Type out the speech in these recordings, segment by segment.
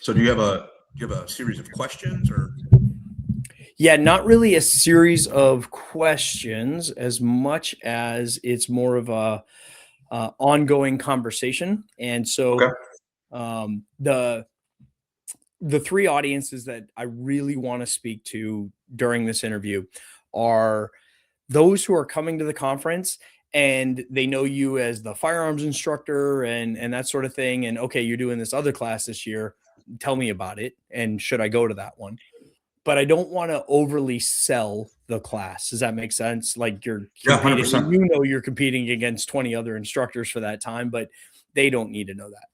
So do you have a series of questions or? Yeah, not really a series of questions as much as it's more of a ongoing conversation. And so Okay. The three audiences that I really want to speak to during this interview are those who are coming to the conference and they know you as the firearms instructor and that sort of thing. And okay, you're doing this other class this year. Tell me about it. And should I go to that one? But I don't want to overly sell the class. Does that make sense? Like you're competing, 100%. you know, you're competing against 20 other instructors for that time, but they don't need to know that.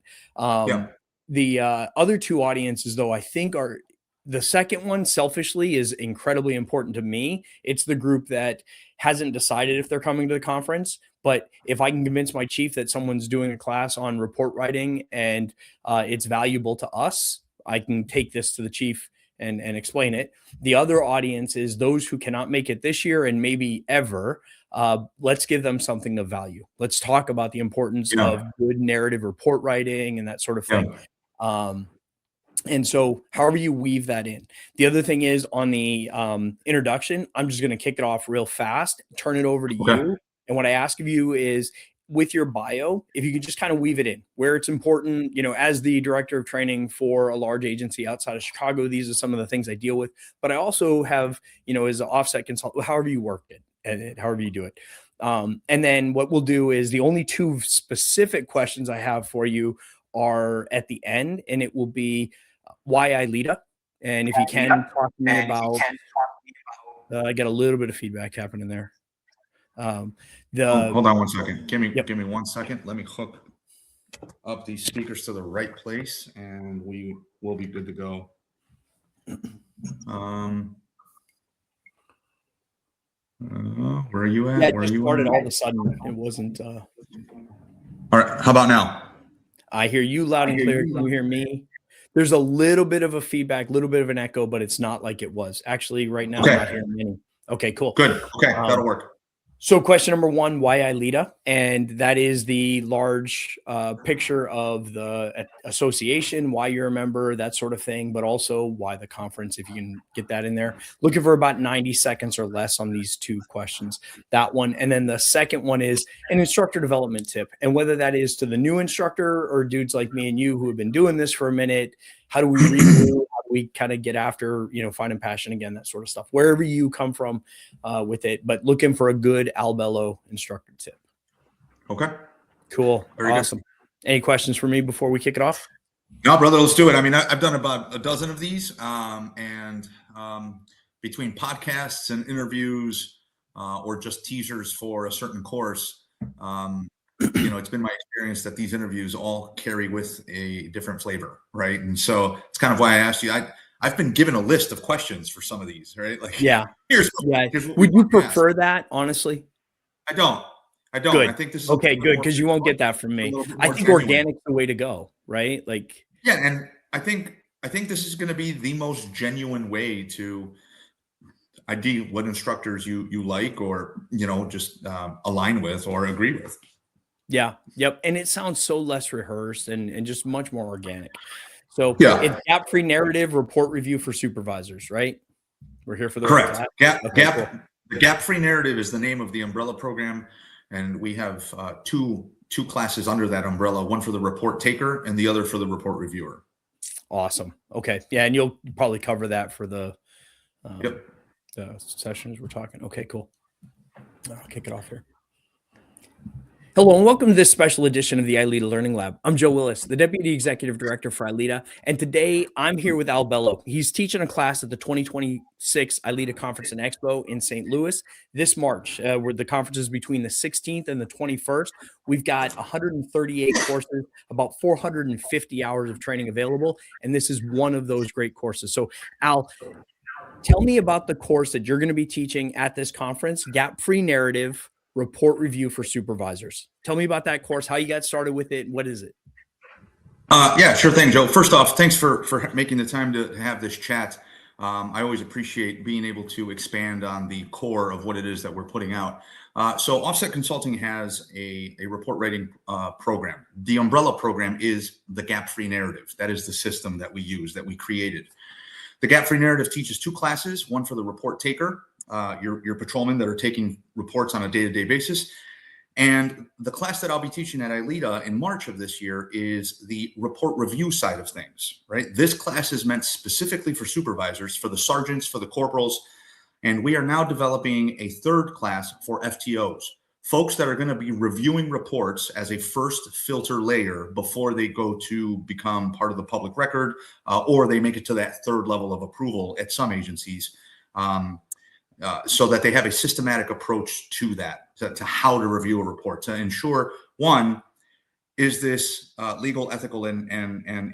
The other two audiences, though, I think are the second one, selfishly, is incredibly important to me. It's the group that hasn't decided if they're coming to the conference, but if I can convince my chief that someone's doing a class on report writing and it's valuable to us, I can take this to the chief and explain it. The other audience is those who cannot make it this year and maybe ever. Let's give them something of value. Let's talk about the importance of good narrative report writing and that sort of thing. And so however you weave that in. The other thing is on the introduction, I'm just going to kick it off real fast, turn it over to you. And what I ask of you is with your bio, if you could just kind of weave it in where it's important, you know, as the director of training for a large agency outside of Chicago, these are some of the things I deal with, but I also have, you know, as an offset consultant, however you work it and however you do it. And then what we'll do is the only two specific questions I have for you are at the end, and it will be why ILEETA. And if you can talk to me about, I got a little bit of feedback happening there. Hold on one second. Give me 1 second. Let me hook up these speakers to the right place and we will be good to go. Where are you at? Yeah, Where are you started at? all of a sudden. It wasn't. All right. How about now? I hear you loud and clear. Can you hear me? There's a little bit of a feedback, a little bit of an echo, but it's not like it was. Actually, right now, I'm not hearing any. Okay, cool. Good. Okay, that'll work. So question number one, why ILEETA? And that is the large picture of the association, why you're a member, that sort of thing, but also why the conference, if you can get that in there. Looking for about 90 seconds or less on these two questions, that one. And then the second one is an instructor development tip. And whether that is to the new instructor or dudes like me and you who have been doing this for a minute, how do we review? How do we kind of get after, you know, finding passion again, that sort of stuff, wherever you come from with it, but looking for a good Bello instructor tip. Okay. Cool. Very awesome. Good. Any questions for me before we kick it off? No, brother, let's do it. I mean, I've done about a dozen of these between podcasts and interviews or just teasers for a certain course, you know, it's been my experience that these interviews all carry with a different flavor, right? And so it's kind of why I asked you. I've been given a list of questions for some of these, right? Like, here's would you prefer that, honestly? I don't. Good. I think this is okay. Good, because you won't get that from me. I think organic's the way to go, right? Like, yeah, and I think this is going to be the most genuine way to ID what instructors you like or, you know, just align with or agree with. Yeah. Yep. And it sounds so less rehearsed and just much more organic. So it's gap-free narrative report review for supervisors, right? We're here for the correct. The gap-free narrative is the name of the umbrella program, and we have two classes under that umbrella: one for the report taker and the other for the report reviewer. Awesome. Okay. Yeah, and you'll probably cover that for the sessions we're talking. Okay. Cool. I'll kick it off here. Hello and welcome to this special edition of the ILEETA Learning Lab. I'm Joe Willis, the Deputy Executive Director for ILEETA, and today I'm here with Bello. He's teaching a class at the 2026 ILEETA Conference and Expo in St. Louis this March, where the conference is between the 16th and the 21st. We've got 138 courses, about 450 hours of training available, and this is one of those great courses. So, Al, tell me about the course that you're going to be teaching at this conference, Gap-Free Narrative Report Review for Supervisors. Tell me about that course, how you got started with it. What is it? Yeah, sure thing, Joe. First off, thanks for making the time to have this chat. I always appreciate being able to expand on the core of what it is that we're putting out. So Offset Consulting has a report writing program. The umbrella program is the gap-free narrative. That is the system that we use, that we created. The gap-free narrative teaches 2 classes, one for the report taker, your patrolmen that are taking reports on a day-to-day basis. And the class that I'll be teaching at ILEETA in March of this year is the report review side of things, right? This class is meant specifically for supervisors, for the sergeants, for the corporals. And we are now developing a 3rd class for FTOs, folks that are going to be reviewing reports as a first filter layer before they go to become part of the public record, or they make it to that 3rd level of approval at some agencies, so that they have a systematic approach to that, to how to review a report, to ensure, 1, is this legal, ethical, and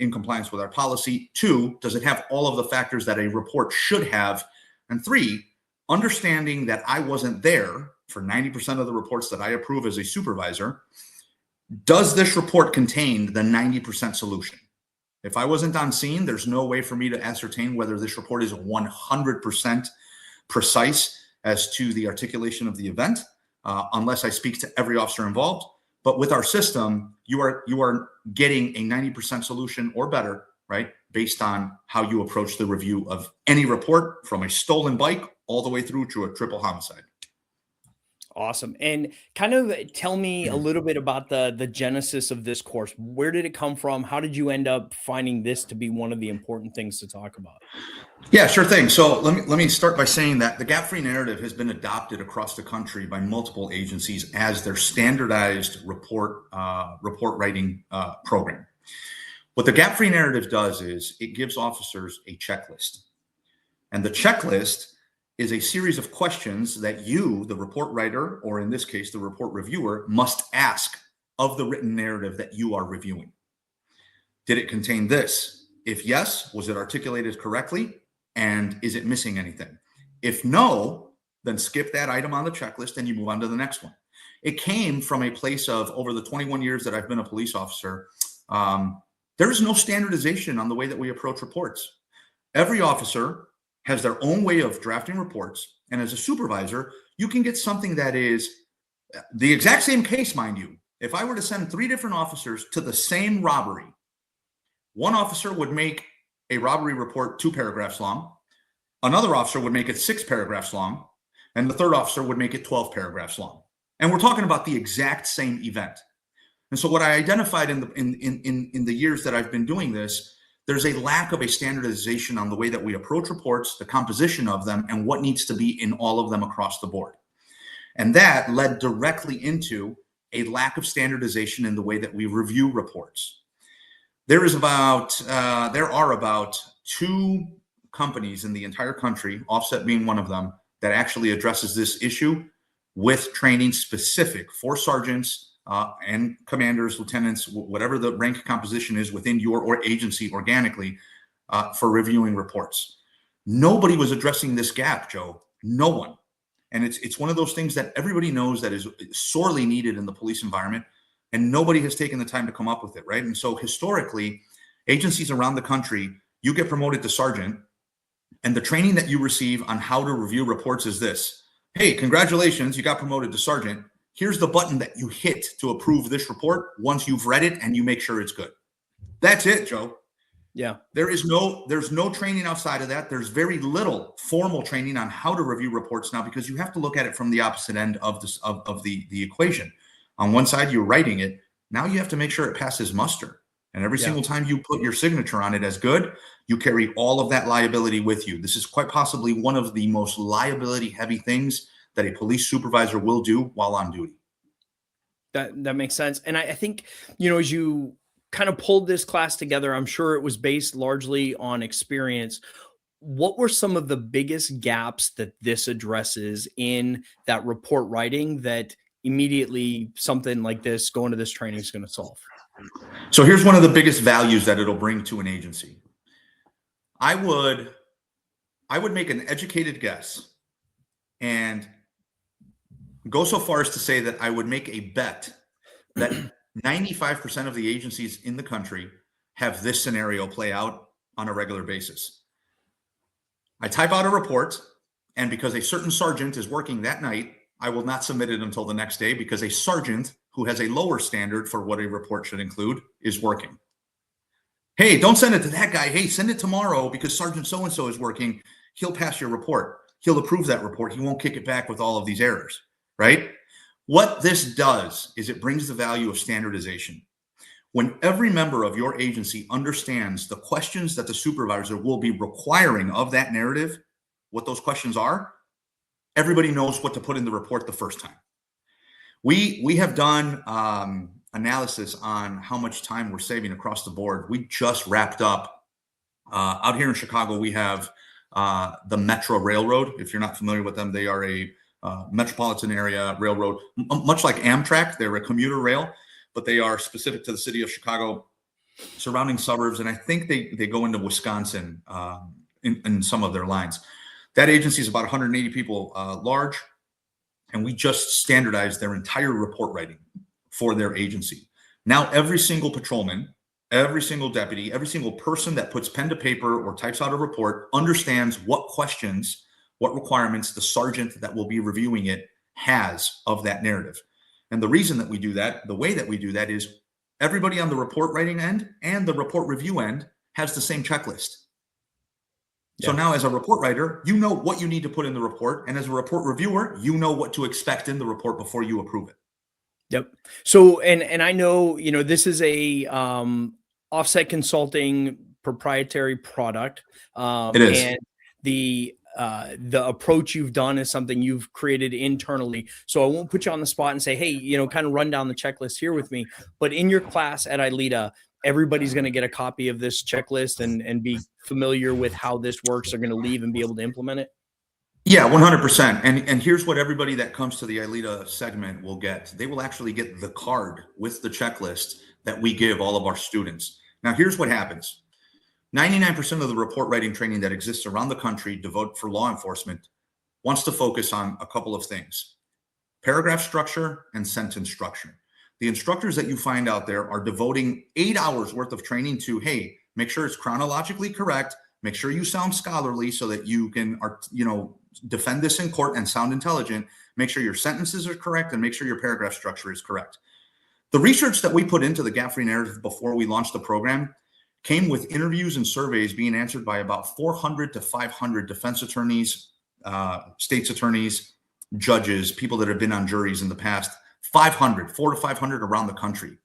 in compliance with our policy? 2, does it have all of the factors that a report should have? And 3, understanding that I wasn't there for 90% of the reports that I approve as a supervisor, does this report contain the 90% solution? If I wasn't on scene, there's no way for me to ascertain whether this report is 100% precise as to the articulation of the event, unless I speak to every officer involved. But with our system, you are getting a 90% solution or better, right? Based on how you approach the review of any report, from a stolen bike all the way through to a triple homicide. Awesome. And kind of tell me a little bit about the genesis of this course. Where did it come from? How did you end up finding this to be one of the important things to talk about? Yeah, sure thing. So let me start by saying that the gap-free narrative has been adopted across the country by multiple agencies as their standardized report writing program. What the gap-free narrative does is it gives officers a checklist. And the checklist is a series of questions that you, the report writer, or in this case, the report reviewer, must ask of the written narrative that you are reviewing. Did it contain this? If yes, was it articulated correctly? And is it missing anything? If no, then skip that item on the checklist and you move on to the next one. It came from a place of, over the 21 years that I've been a police officer, there is no standardization on the way that we approach reports. Every officer has their own way of drafting reports. And as a supervisor, you can get something that is the exact same case, mind you. If I were to send 3 different officers to the same robbery, one officer would make a robbery report 2 paragraphs long. Another officer would make it 6 paragraphs long. And the 3rd officer would make it 12 paragraphs long. And we're talking about the exact same event. And so what I identified in the years that I've been doing this, there's a lack of a standardization on the way that we approach reports, the composition of them, and what needs to be in all of them across the board. And that led directly into a lack of standardization in the way that we review reports. There are about 2 companies in the entire country, Offset being one of them, that actually addresses this issue with training specific for sergeants and commanders, lieutenants, whatever the rank composition is within your agency organically, for reviewing reports. Nobody was addressing this gap, Joe. No one. And it's one of those things that everybody knows that is sorely needed in the police environment, and nobody has taken the time to come up with it, right? And so historically, agencies around the country, you get promoted to sergeant, and the training that you receive on how to review reports is this. Hey, congratulations, you got promoted to sergeant. Here's the button that you hit to approve this report once you've read it and you make sure it's good. That's it, Joe. Yeah. There's no training outside of that. There's very little formal training on how to review reports now, because you have to look at it from the opposite end of the equation. On one side, you're writing it. Now you have to make sure it passes muster. And every single time you put your signature on it as good, you carry all of that liability with you. This is quite possibly one of the most liability heavy things that a police supervisor will do while on duty. That makes sense. And I think, as you kind of pulled this class together, I'm sure it was based largely on experience. What were some of the biggest gaps that this addresses in that report writing that immediately something like this, going to this training, is going to solve? So here's one of the biggest values that it'll bring to an agency. I would make an educated guess and go so far as to say that I would make a bet that 95% of the agencies in the country have this scenario play out on a regular basis. I type out a report, and because a certain sergeant is working that night I will not submit it until the next day because a sergeant who has a lower standard for what a report should include is working. Hey, don't send it to that guy. Hey, send it tomorrow because Sergeant so-and-so is working. He'll pass your report. He'll approve that report. He won't kick it back with all of these errors, right? What this does is it brings the value of standardization. When every member of your agency understands the questions that the supervisor will be requiring of that narrative, what those questions are, everybody knows what to put in the report the first time. We have done analysis on how much time we're saving across the board. We just wrapped up out here in Chicago. We have the Metro Railroad. If you're not familiar with them, they are a metropolitan area railroad, much like Amtrak. They're a commuter rail, but they are specific to the city of Chicago, surrounding suburbs, and I think they go into Wisconsin in some of their lines. That agency is about 180 people large, and we just standardized their entire report writing for their agency. Now, every single patrolman, every single deputy, every single person that puts pen to paper or types out a report understands what questions, what requirements the sergeant that will be reviewing it has of that narrative. And the reason that we do that, the way that we do that is everybody on the report writing end and the report review end has the same checklist. So now as a report writer, you know what you need to put in the report. And as a report reviewer, you know what to expect in the report before you approve it. Yep. So, and I know, this is a offset consulting proprietary product. It is. And the approach you've done is something you've created internally. So I won't put you on the spot and say, hey, kind of run down the checklist here with me. But in your class at ILEETA, everybody's going to get a copy of this checklist and be familiar with how this works. They're going to leave and be able to implement it. Yeah, 100%. And here's what everybody that comes to the ILEETA segment will get. They will actually get the card with the checklist that we give all of our students. Now, here's what happens. 99% of the report writing training that exists around the country devoted for law enforcement wants to focus on a couple of things: paragraph structure and sentence structure. The instructors that you find out there are devoting 8 hours worth of training to, hey, make sure it's chronologically correct, make sure you sound scholarly so that you can, defend this in court and sound intelligent, make sure your sentences are correct, and make sure your paragraph structure is correct. The research that we put into the gap-free narrative before we launched the program came with interviews and surveys being answered by about 400 to 500 defense attorneys, state's attorneys, judges, people that have been on juries in the past, 400 to 500 around the country.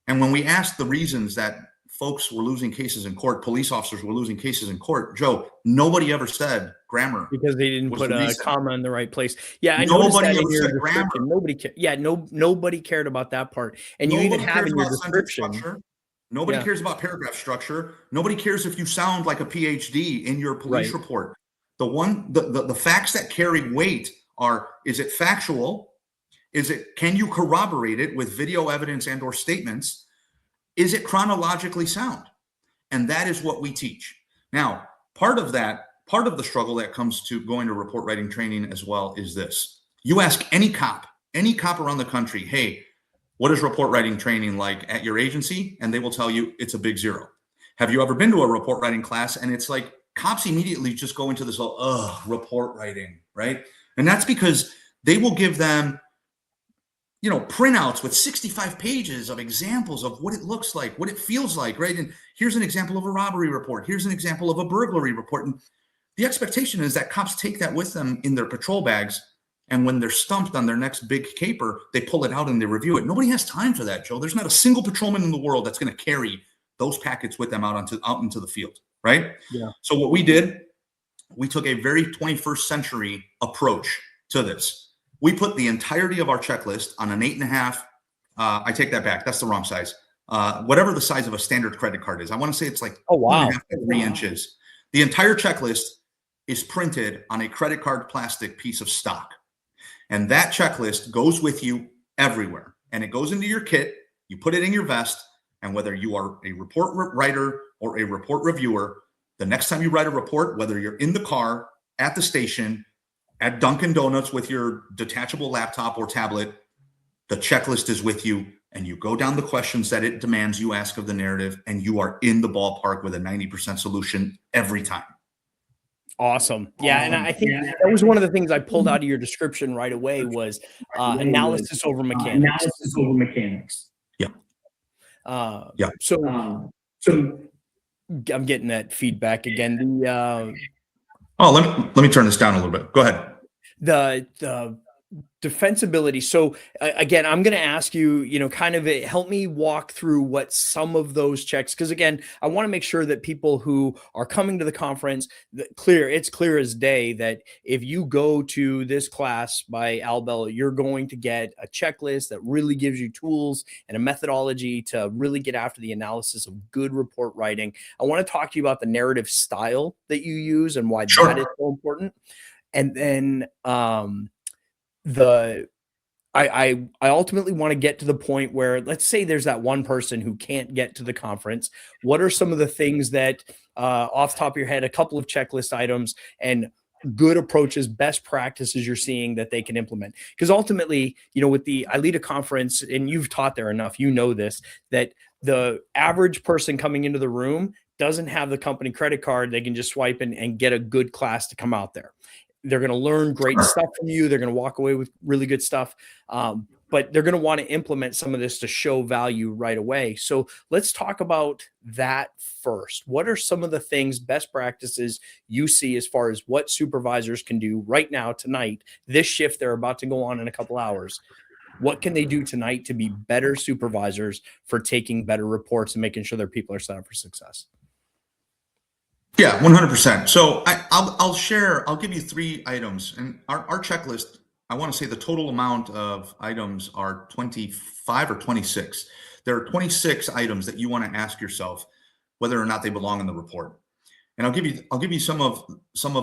And when we asked the reasons that folks were losing cases in court, police officers were losing cases in court, Joe, nobody ever said grammar. Because they didn't put a comma in the right place. Yeah, I nobody ever said grammar. Nobody cared. Yeah, nobody cared about that part. And you even have in your description. Nobody cares about paragraph structure. Nobody cares if you sound like a PhD in your police report. The facts that carry weight are: is it factual? Can you corroborate it with video evidence and or statements? Is it chronologically sound? And that is what we teach. Now, part of the struggle that comes to going to report writing training as well is this. You ask any cop around the country, hey, what is report writing training like at your agency? And they will tell you it's a big zero. Have you ever been to a report writing class? And it's like cops immediately just go into this, report writing, right? And that's because they will give them printouts with 65 pages of examples of what it looks like, what it feels like, right? And here's an example of a robbery report. Here's an example of a burglary report. And the expectation is that cops take that with them in their patrol bags. And when they're stumped on their next big caper, they pull it out and they review it. Nobody has time for that, Joe. There's not a single patrolman in the world that's going to carry those packets with them out into the field, right? Yeah. So what we did, we took a very 21st century approach to this. We put the entirety of our checklist on an 8.5. I take that back. That's the wrong size. Whatever the size of a standard credit card is. I want to say it's like 2.5 to 3 inches. The entire checklist is printed on a credit card plastic piece of stock. And that checklist goes with you everywhere. And it goes into your kit. You put it in your vest. And whether you are a report writer or a report reviewer, the next time you write a report, whether you're in the car, at the station, at Dunkin' Donuts with your detachable laptop or tablet, the checklist is with you, and you go down the questions that it demands you ask of the narrative, and you are in the ballpark with a 90% solution every time. Awesome. Yeah. And I think that was one of the things I pulled out of your description right away was analysis over mechanics. Analysis over mechanics. Yeah. Yeah. So I'm getting that feedback again. Let me turn this down a little bit. Go ahead. The defensibility. So again, I'm going to ask you, kind of help me walk through what some of those checks, because again, I want to make sure that people who are coming to the conference, it's clear as day that if you go to this class by Bello, you're going to get a checklist that really gives you tools and a methodology to really get after the analysis of good report writing. I want to talk to you about the narrative style that you use and why that is so important. And then I ultimately want to get to the point where, let's say there's that one person who can't get to the conference. What are some of the things that off the top of your head, a couple of checklist items and good approaches, best practices you're seeing that they can implement? Because ultimately, with the ILEETA conference, and you've taught there enough, this, that the average person coming into the room doesn't have the company credit card. They can just swipe and get a good class to come out there. They're going to learn great stuff from you. They're going to walk away with really good stuff. But they're going to want to implement some of this to show value right away. So let's talk about that first. What are some of the things, best practices you see as far as what supervisors can do right now, tonight, this shift they're about to go on in a couple hours? What can they do tonight to be better supervisors for taking better reports and making sure their people are set up for success? Yeah, 100%. So I'll give you 3 items, and our checklist, I want to say the total amount of items are 25 or 26. There are 26 items that you want to ask yourself whether or not they belong in the report. And I'll give you some of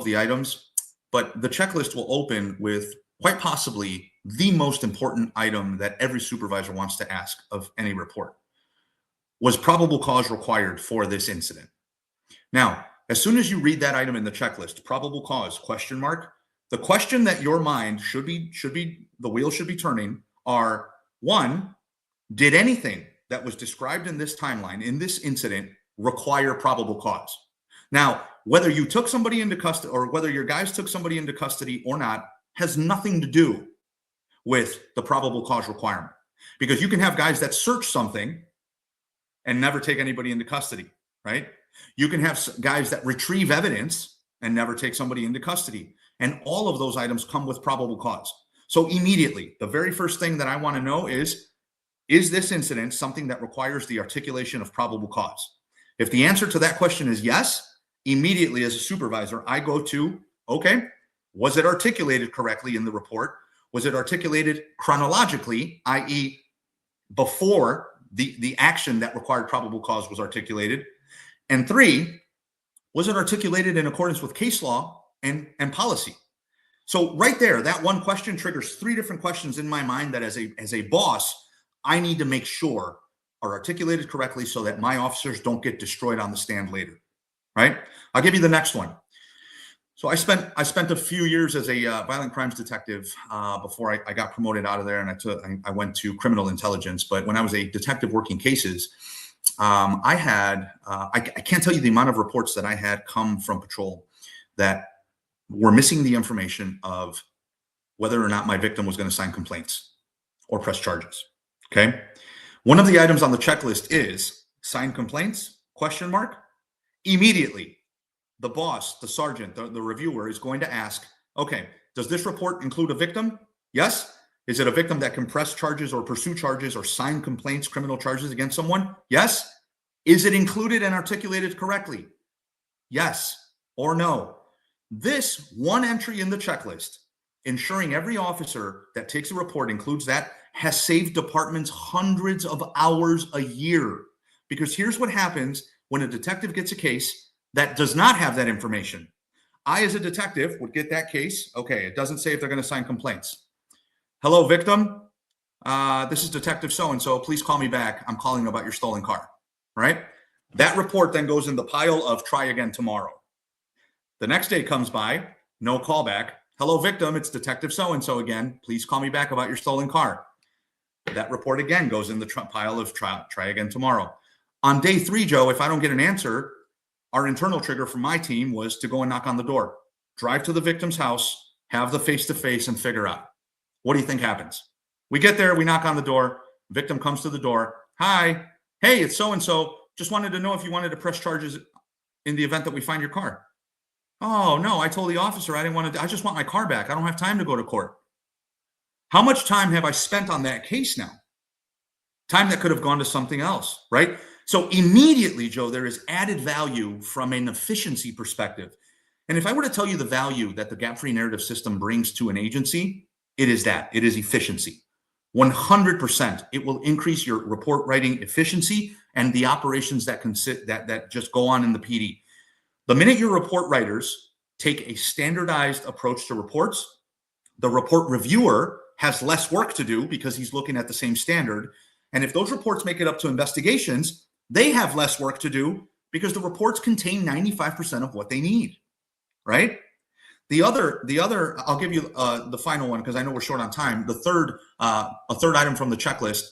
the items, but the checklist will open with quite possibly the most important item that every supervisor wants to ask of any report. Was probable cause required for this incident? Now, as soon as you read that item in the checklist, probable cause, question mark, the question that your mind should be, the wheel should be turning are, 1, did anything that was described in this timeline, in this incident, require probable cause? Now, whether you took somebody into custody or whether your guys took somebody into custody or not has nothing to do with the probable cause requirement, because you can have guys that search something and never take anybody into custody, right? You can have guys that retrieve evidence and never take somebody into custody. And all of those items come with probable cause. So immediately, the very first thing that I want to know is this incident something that requires the articulation of probable cause? If the answer to that question is yes, immediately as a supervisor, I go to, okay, was it articulated correctly in the report? Was it articulated chronologically, i.e. before the action that required probable cause was articulated? And 3, was it articulated in accordance with case law and policy? So right there, that one question triggers 3 different questions in my mind that as a boss, I need to make sure are articulated correctly so that my officers don't get destroyed on the stand later, right? I'll give you the next one. So I spent a few years as a violent crimes detective before I got promoted out of there, and I went to criminal intelligence. But when I was a detective working cases, I can't tell you the amount of reports that I had come from patrol that were missing the information of whether or not my victim was going to sign complaints or press charges. Okay. One of the items on the checklist is sign complaints, question mark. Immediately, the boss, the sergeant, the reviewer is going to ask, okay, does this report include a victim? Yes. Is it a victim that can press charges or pursue charges or sign complaints, criminal charges against someone? Yes. Is it included and articulated correctly? Yes or no. This one entry in the checklist, ensuring every officer that takes a report includes that, has saved departments hundreds of hours a year. Because here's what happens when a detective gets a case that does not have that information. I, as a detective, would get that case. Okay, it doesn't say if they're going to sign complaints. Hello, victim. This is Detective so-and-so. Please call me back. I'm calling about your stolen car. Right? That report then goes in the pile of try again tomorrow. The next day comes by, no callback. Hello, victim. It's Detective so-and-so again. Please call me back about your stolen car. That report again goes in the pile of try again tomorrow. On day 3, Joe, if I don't get an answer, our internal trigger from my team was to go and knock on the door. drive to the victim's house, have the face-to-face, and figure out. What do you think happens? We get there, we knock on the door, victim comes to the door. Hi, hey, it's so-and-so. Just wanted to know if you wanted to press charges in the event that we find your car. Oh, no, I told the officer I didn't want to, I just want my car back. I don't have time to go to court. How much time have I spent on that case now? Time that could have gone to something else, right? So immediately, Joe, there is added value from an efficiency perspective. And if I were to tell you the value that the gap-free narrative system brings to an agency, it is that. It is efficiency. 100%. It will increase your report writing efficiency and the operations that that just go on in the PD. The minute your report writers take a standardized approach to reports, the report reviewer has less work to do because he's looking at the same standard. And if those reports make it up to investigations, they have less work to do because the reports contain 95% of what they need, right? The other, I'll give you the final one because I know we're short on time. The third, a third item from the checklist: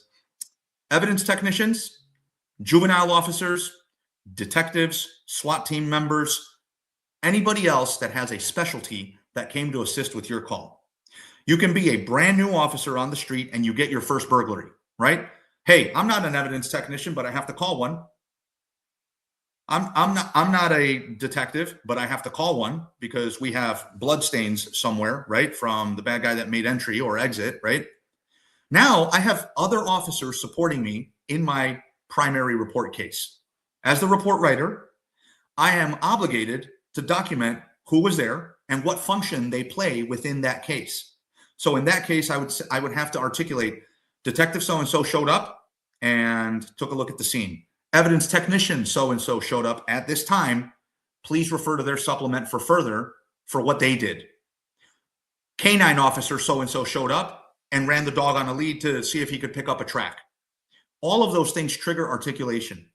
evidence technicians, juvenile officers, detectives, SWAT team members, anybody else that has a specialty that came to assist with your call. You can be a brand new officer on the street and you get your first burglary, right? Hey, I'm not an evidence technician, but I have to call one. I'm not a detective, but I have to call one because we have bloodstains somewhere, right? From the bad guy that made entry or exit, right? Now I have other officers supporting me in my primary report case. As the report writer, I am obligated to document who was there and what function they play within that case. So in that case, I would have to articulate: Detective so-and-so showed up and took a look at the scene. Evidence technician so-and-so showed up at this time. Please refer to their supplement for further for what they did. Canine officer so-and-so showed up and ran the dog on a lead to see if he could pick up a track. All of those things trigger articulation.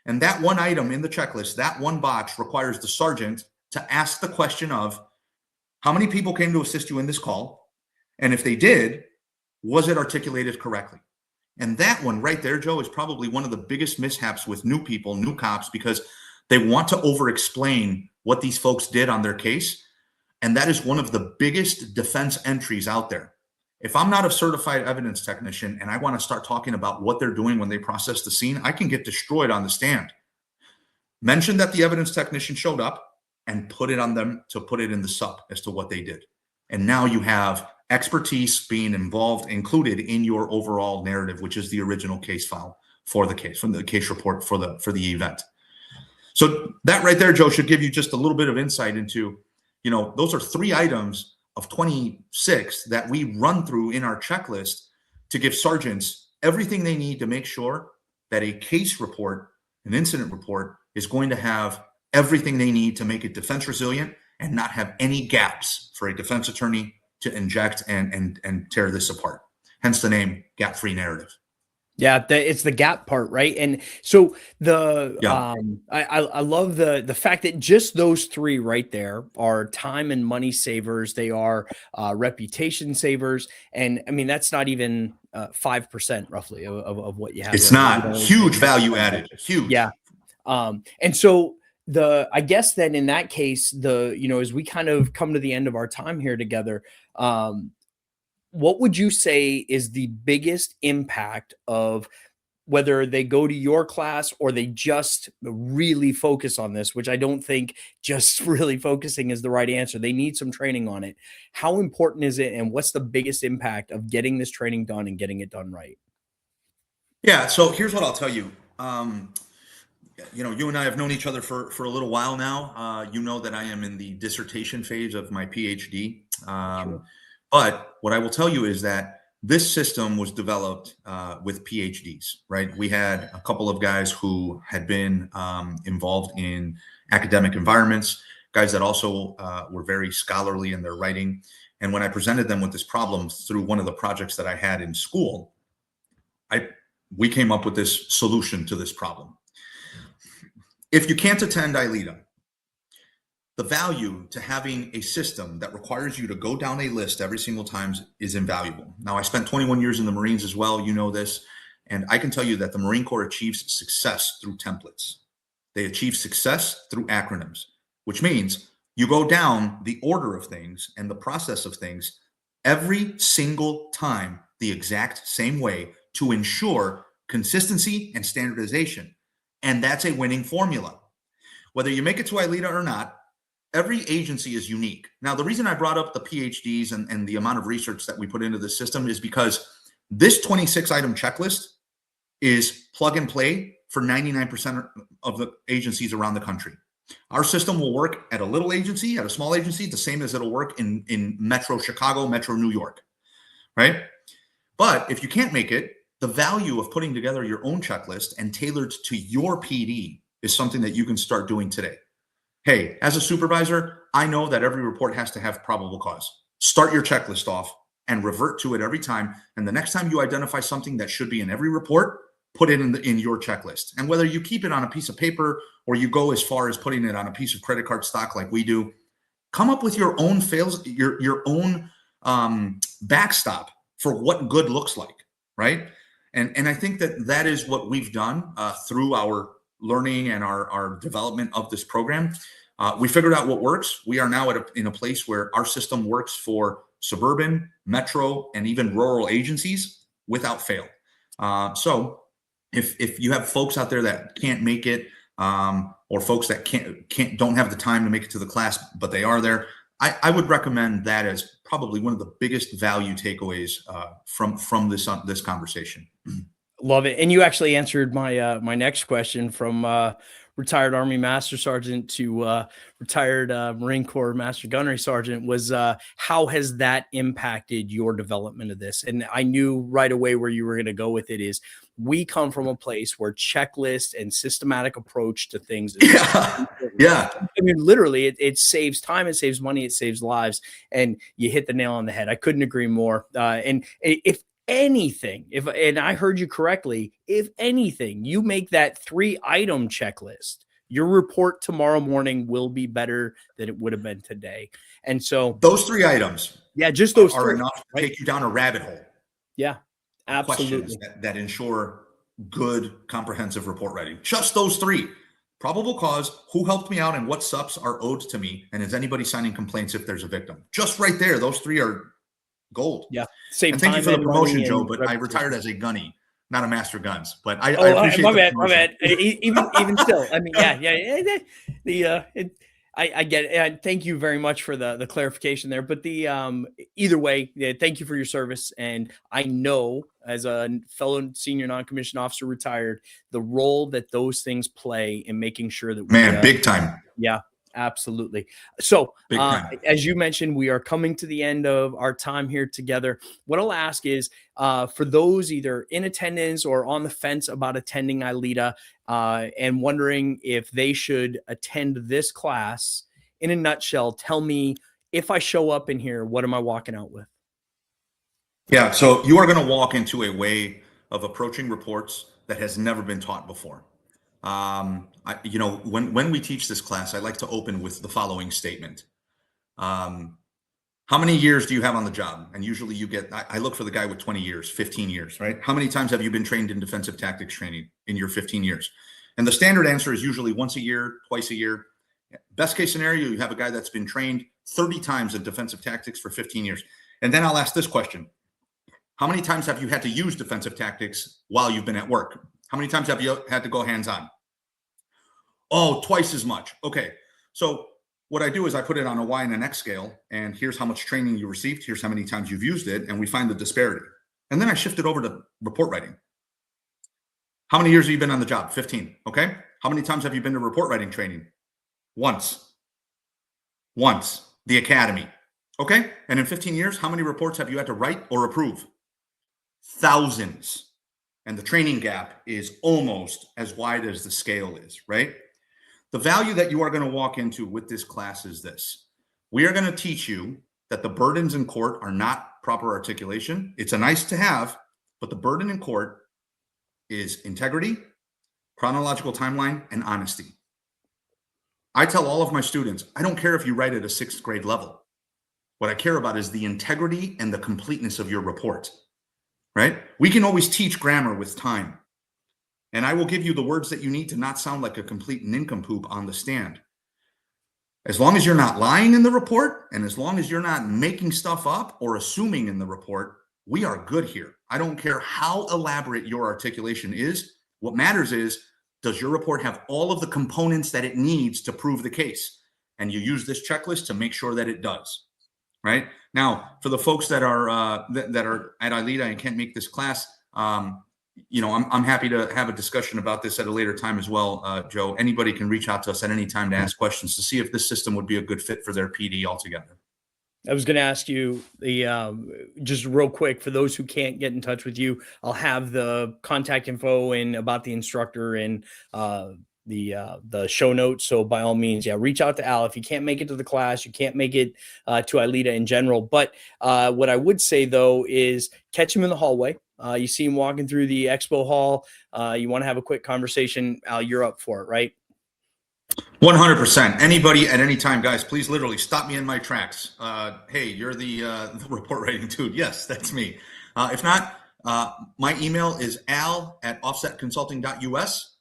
And that one item in the checklist, that one box, requires the sergeant to ask the question of: how many people came to assist you in this call? And if they did, was it articulated correctly? And that one right there, Joe, is probably one of the biggest mishaps with new people, new cops, because they want to over-explain what these folks did on their case. And that is one of the biggest defense entries out there. If I'm not a certified evidence technician and I want to start talking about what they're doing when they process the scene, I can get destroyed on the stand. Mention that the evidence technician showed up and put it on them to put it in the sup as to what they did. And now you have expertise being included in your overall narrative, which is the original case file for the case, from the case report for the event. So that right there, Joe, should give you just a little bit of insight into, those are 3 items of 26 that we run through in our checklist to give sergeants everything they need to make sure that a case report, an incident report, is going to have everything they need to make it defense resilient and not have any gaps for a defense attorney to inject and tear this apart. Hence the name gap-free narrative. Yeah, it's the gap part, right? And so I love the fact that just those 3 right there are time and money savers. They are reputation savers, and I mean that's not even 5% roughly of what you have. It's not huge value added. Huge. Yeah, and so I guess then in that case, as we kind of come to the end of our time here together, what would you say is the biggest impact of whether they go to your class or they just really focus on this, which I don't think just really focusing is the right answer. They need some training on it. How important is it? And what's the biggest impact of getting this training done and getting it done right? Yeah. So here's what I'll tell you. You and I have known each other for a little while now. You know that I am in the dissertation phase of my PhD. Sure. But what I will tell you is that this system was developed with PhDs, right? We had a couple of guys who had been involved in academic environments, guys that also were very scholarly in their writing. And when I presented them with this problem through one of the projects that I had in school, we came up with this solution to this problem. If you can't attend ILEETA, the value to having a system that requires you to go down a list every single time is invaluable. Now, I spent 21 years in the Marines as well. You know this. And I can tell you that the Marine Corps achieves success through templates. They achieve success through acronyms, which means You go down the order of things and the process of things every single time the exact same way to ensure consistency and standardization. And that's a winning formula. Whether you make it to ILEETA or not, every agency is unique. Now, the reason I brought up the PhDs and the amount of research that we put into this system is because this 26-item checklist is plug and play for 99% of the agencies around the country. Our system will work at a little agency, at a small agency, the same as it'll work in Metro Chicago, Metro New York, right? But if you can't make it, the value of putting together your own checklist and tailored to your PD is something that you can start doing today. Hey, as a supervisor, I know that every report has to have probable cause. Start your checklist off and revert to it every time. And the next time you identify something that should be in every report, put it in your checklist. And whether you keep it on a piece of paper or you go as far as putting it on a piece of credit card stock like we do, come up with your own your own backstop for what good looks like, right? And I think that is what we've done through our learning and our development of this program. We figured out what works. We are now in a place where our system works for suburban, metro, and even rural agencies without fail. So if you have folks out there that can't make it, or folks that don't have the time to make it to the class, but they are there, I would recommend that as probably one of the biggest value takeaways from this conversation. Love it. And you actually answered my my next question from retired Army Master Sergeant to retired Marine Corps Master Gunnery Sergeant was how has that impacted your development of this? And I knew right away where you were going to go with it is we come from a place where checklist and systematic approach to things is yeah. I mean, literally, it saves time, it saves money, it saves lives, and you hit the nail on the head. I couldn't agree more. And if anything, and I heard you correctly, if anything, you make that 3-item checklist, your report tomorrow morning will be better than it would have been today. And so those 3 items, yeah, just those are 3, enough to right? take you down a rabbit hole. Yeah, absolutely. Questions that ensure good, comprehensive report writing. Just those 3. Probable cause, who helped me out, and what SUPs are owed to me, and is anybody signing complaints if there's a victim? Just right there, those 3 are gold. Yeah. Save and thank you time for the and promotion, money Joe, and but I retired as a gunny, not a master guns. But I appreciate my the bad, promotion. my bad. Even still, I mean, I get it. And thank you very much for the clarification there. But either way, thank you for your service. And I know as a fellow senior non-commissioned officer retired, the role that those things play in making sure that we big time. Yeah, absolutely. So, Big time. as you mentioned, we are coming to the end of our time here together. What I'll ask is, for those either in attendance or on the fence about attending ILEETA, and wondering if they should attend this class, in a nutshell, tell me, if I show up in here, what am I walking out with? Yeah, so you are going to walk into a way of approaching reports that has never been taught before. When we teach this class, I like to open with the following statement. How many years do you have on the job? And usually I look for the guy with 20 years, 15 years, right? How many times have you been trained in defensive tactics training in your 15 years? And the standard answer is usually once a year, twice a year. Best case scenario, you have a guy that's been trained 30 times in defensive tactics for 15 years. And then I'll ask this question. How many times have you had to use defensive tactics while you've been at work? How many times have you had to go hands-on? Oh, twice as much. Okay. So what I do is I put it on a Y and an X scale, and here's how much training you received. Here's how many times you've used it. And we find the disparity. And then I shift it over to report writing. How many years have you been on the job? 15. Okay. How many times have you been to report writing training? Once. The academy. Okay. And in 15 years, how many reports have you had to write or approve? Thousands. And the training gap is almost as wide as the scale is, right? The value that you are going to walk into with this class is this. We are going to teach you that the burdens in court are not proper articulation. It's a nice to have, but the burden in court is integrity, chronological timeline, and honesty. I tell all of my students, I don't care if you write at a 6th grade level. What I care about is the integrity and the completeness of your report, right? We can always teach grammar with time. And I will give you the words that you need to not sound like a complete nincompoop on the stand. As long as you're not lying in the report, and as long as you're not making stuff up or assuming in the report, we are good here. I don't care how elaborate your articulation is. What matters is, does your report have all of the components that it needs to prove the case? And you use this checklist to make sure that it does. Right now, for the folks that are that are at ILEETA and can't make this class, I'm happy to have a discussion about this at a later time as well, Joe. Anybody can reach out to us at any time to ask questions to see if this system would be a good fit for their PD altogether. I was going to ask you just real quick for those who can't get in touch with you. I'll have the contact info and about the instructor and the show notes. So by all means, yeah, reach out to Al if you can't make it to the class. You can't make it to ILEETA in general. But what I would say though is catch him in the hallway. You see him walking through the expo hall. You want to have a quick conversation. Al, you're up for it, right? 100%. Anybody at any time, guys, please literally stop me in my tracks. Hey, you're the report writing dude. Yes, that's me. If not, my email is al@offsetconsulting.us.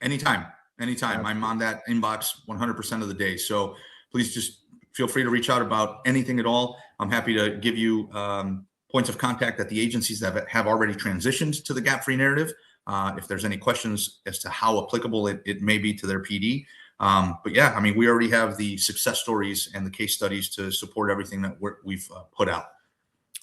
Anytime. I'm on that inbox 100% of the day. So please just feel free to reach out about anything at all. I'm happy to give you points of contact at the agencies that have already transitioned to the gap-free narrative. If there's any questions as to how applicable it may be to their PD. But yeah, I mean, we already have the success stories and the case studies to support everything that we've put out.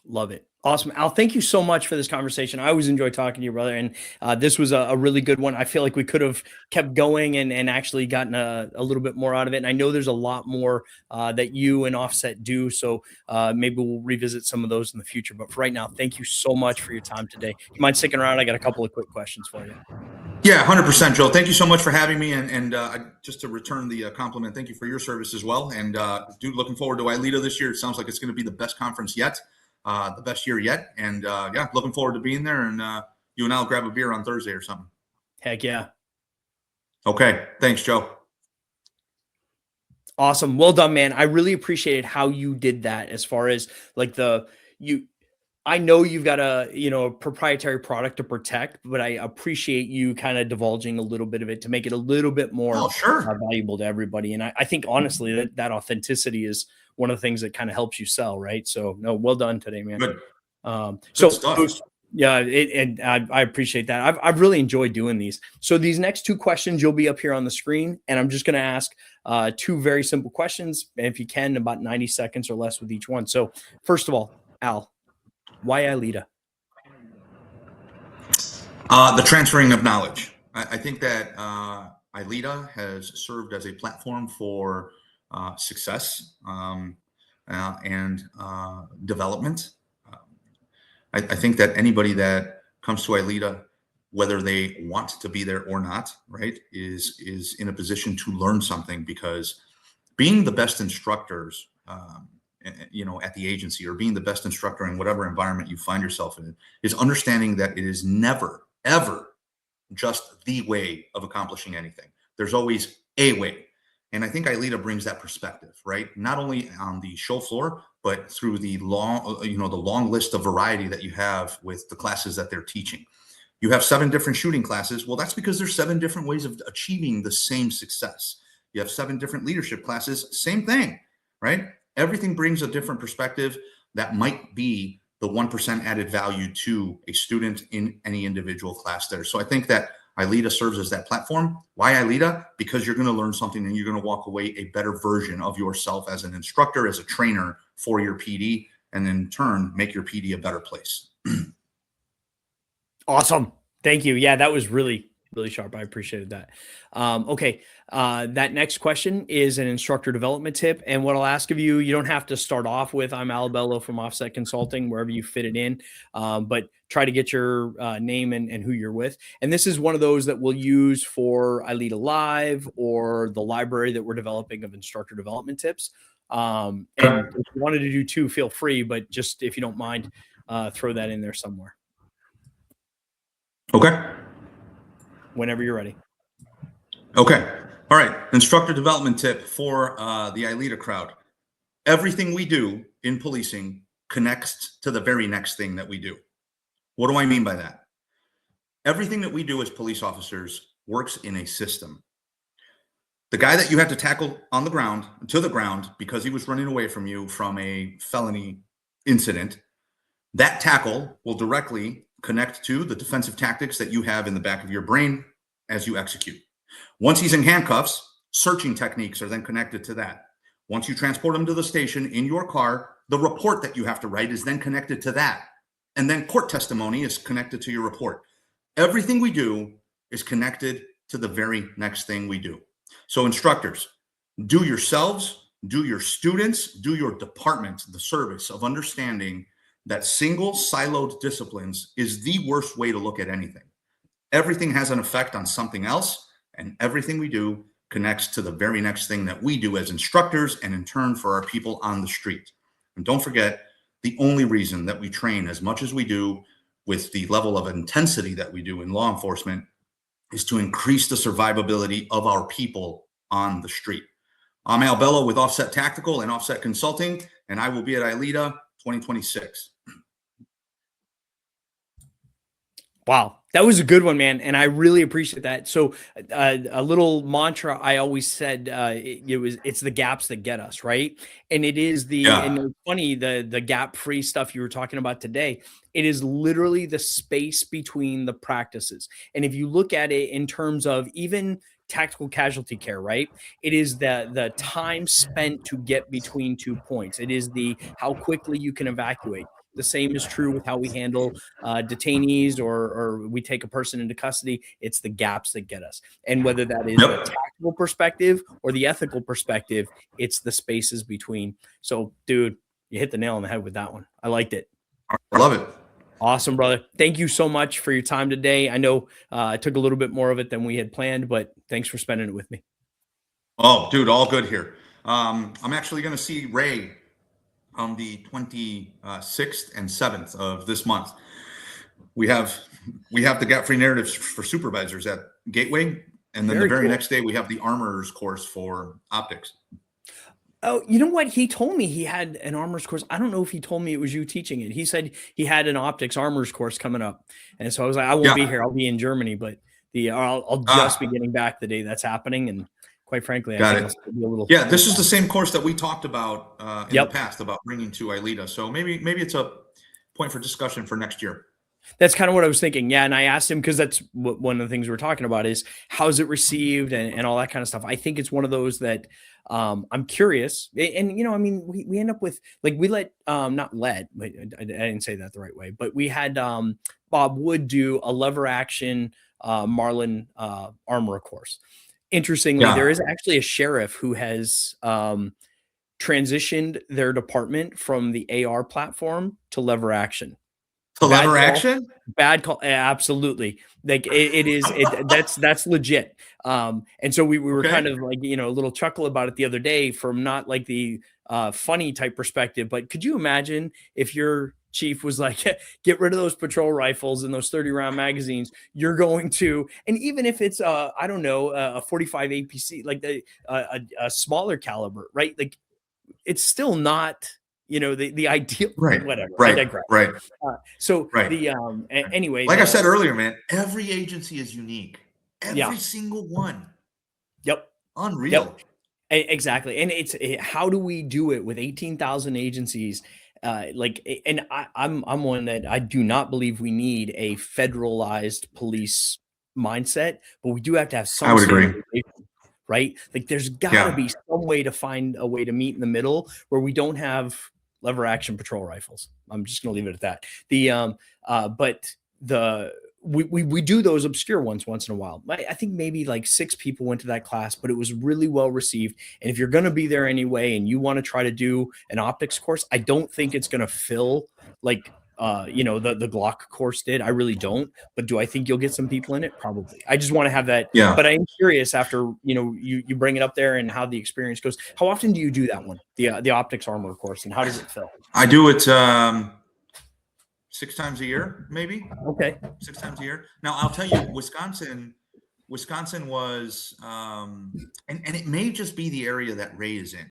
Love it. Awesome. Al, thank you so much for this conversation. I always enjoy talking to you, brother. And this was a really good one. I feel like we could have kept going and actually gotten a little bit more out of it. And I know there's a lot more that you and Offset do. So maybe we'll revisit some of those in the future. But for right now, thank you so much for your time today. You mind sticking around? I got a couple of quick questions for you. Yeah, 100%, Joe. Thank you so much for having me. And just to return the compliment, thank you for your service as well. And dude, looking forward to ILEETA this year. It sounds like it's going to be the best conference yet. The best year yet. And yeah, looking forward to being there. And you and I'll grab a beer on Thursday or something. Heck yeah. Okay. Thanks, Joe. Awesome. Well done, man. I really appreciated how you did that as far as like I know you've got a proprietary product to protect, but I appreciate you kind of divulging a little bit of it to make it a little bit more valuable to everybody. And I think honestly that authenticity is one of the things that kind of helps you sell, right? So no, well done today, man. Good. Good stuff. Yeah, and I appreciate that. I've really enjoyed doing these. So these next two questions you'll be up here on the screen, and I'm just going to ask two very simple questions, and if you can, about 90 seconds or less with each one. So first of all, Al, why ILEETA? The transferring of knowledge. I think that ILEETA has served as a platform for success and development. I think that anybody that comes to ILEETA, whether they want to be there or not, right, is in a position to learn something, because being the best instructors, at the agency, or being the best instructor in whatever environment you find yourself in, is understanding that it is never, ever just the way of accomplishing anything. There's always a way. And I think ILEETA brings that perspective, right? Not only on the show floor, but through the long list of variety that you have with the classes that they're teaching. You have 7 different shooting classes. Well, that's because there's 7 different ways of achieving the same success. You have 7 different leadership classes, same thing, right? Everything brings a different perspective that might be the 1% added value to a student in any individual class there. So I think that ILEETA serves as that platform. Why ILEETA? Because you're going to learn something and you're going to walk away a better version of yourself as an instructor, as a trainer for your PD, and in turn, make your PD a better place. Awesome. Thank you. Yeah, that was really, really sharp. I appreciated that. Okay. That next question is an instructor development tip. And what I'll ask of you, you don't have to start off with, I'm Al Bello from Offset Consulting, wherever you fit it in, but try to get your name and who you're with. And this is one of those that we'll use for ILEETA Live or the library that we're developing of instructor development tips. And if you wanted to do 2, feel free, but just if you don't mind, throw that in there somewhere. Okay. Whenever you're ready. Okay. All right. Instructor development tip for the ILEETA crowd. Everything we do in policing connects to the very next thing that we do. What do I mean by that? Everything that we do as police officers works in a system. The guy that you had to tackle on the ground, to the ground, because he was running away from you from a felony incident, that tackle will directly connect to the defensive tactics that you have in the back of your brain as you execute. Once he's in handcuffs, searching techniques are then connected to that. Once you transport him to the station in your car, the report that you have to write is then connected to that. And then court testimony is connected to your report. Everything we do is connected to the very next thing we do. So instructors, do yourselves, do your students, do your department the service of understanding that single siloed disciplines is the worst way to look at anything. Everything has an effect on something else, and everything we do connects to the very next thing that we do as instructors and in turn for our people on the street. And don't forget, the only reason that we train as much as we do with the level of intensity that we do in law enforcement is to increase the survivability of our people on the street. I'm Al Bello with Offset Tactical and Offset Consulting, and I will be at ILEETA 2026. Wow, that was a good one, man, and I really appreciate that. So, a little mantra I always said, it's the gaps that get us, right? And it is and it's funny, the gap-free stuff you were talking about today, it is literally the space between the practices. And if you look at it in terms of even tactical casualty care, right? It is the time spent to get between 2 points. It is the how quickly you can evacuate. The same is true with how we handle detainees or we take a person into custody. It's the gaps that get us. And whether that is the tactical perspective or the ethical perspective, it's the spaces between. So, dude, you hit the nail on the head with that one. I liked it. I love it. Awesome, brother. Thank you so much for your time today. I know I took a little bit more of it than we had planned, but thanks for spending it with me. Oh, dude, all good here. I'm actually going to see Ray on the 26th and 7th of this month. We have the gap-free narratives for supervisors at Gateway, and then the very next day we have the armorer's course for optics. Oh, you know what? He told me he had an armorer's course. I don't know if he told me it was you teaching it. He said he had an optics armorer's course coming up, and so I was like, I won't be here. I'll be in Germany, but I'll just be getting back the day that's happening, and quite frankly, I think I'll be a little. Yeah, this is the same course that we talked about in the past about bringing to ILEETA. So maybe it's a point for discussion for next year. That's kind of what I was thinking. Yeah. And I asked him, because that's one of the things we're talking about is how's it received and all that kind of stuff. I think it's one of those that I'm curious. And, you know, I mean, we end up with, like, we let, not let, but I didn't say that the right way, but we had Bob Wood do a lever action Marlin armor course. Interestingly, there is actually a sheriff who has transitioned their department from the AR platform to lever action. To lever action? Bad call. Absolutely. Like that's legit. And so we were kind of like, you know, a little chuckle about it the other day from not like the funny type perspective, but could you imagine if your chief was like, get rid of those patrol rifles and those 30-round magazines, you're going to, and even if it's I don't know, a 45 APC, like a smaller caliber, right? Like it's still not, you know, the ideal, whatever. I digress. Anyway, like I said earlier, man, every agency is unique. Every single one. Unreal. Exactly. And how do we do it with 18,000 agencies? And I'm one that I do not believe we need a federalized police mindset, but we do have to have some. I would agree. Right? Like there's got to be some way to find a way to meet in the middle where we don't have lever action patrol rifles. I'm just going to leave it at that. We do those obscure ones once in a while. I think maybe like 6 people went to that class, but it was really well received. And if you're going to be there anyway, and you want to try to do an optics course, I don't think it's going to fill like, you know, the Glock course did. I really don't. But do I think you'll get some people in it? Probably. I just want to have that. But I'm curious after, you know, you bring it up there and how the experience goes. How often do you do that one? The optics armor course, and how does it fill? I do it 6 times a year, maybe. 6 times a year. Now I'll tell you, Wisconsin was, and it may just be the area that Ray is in.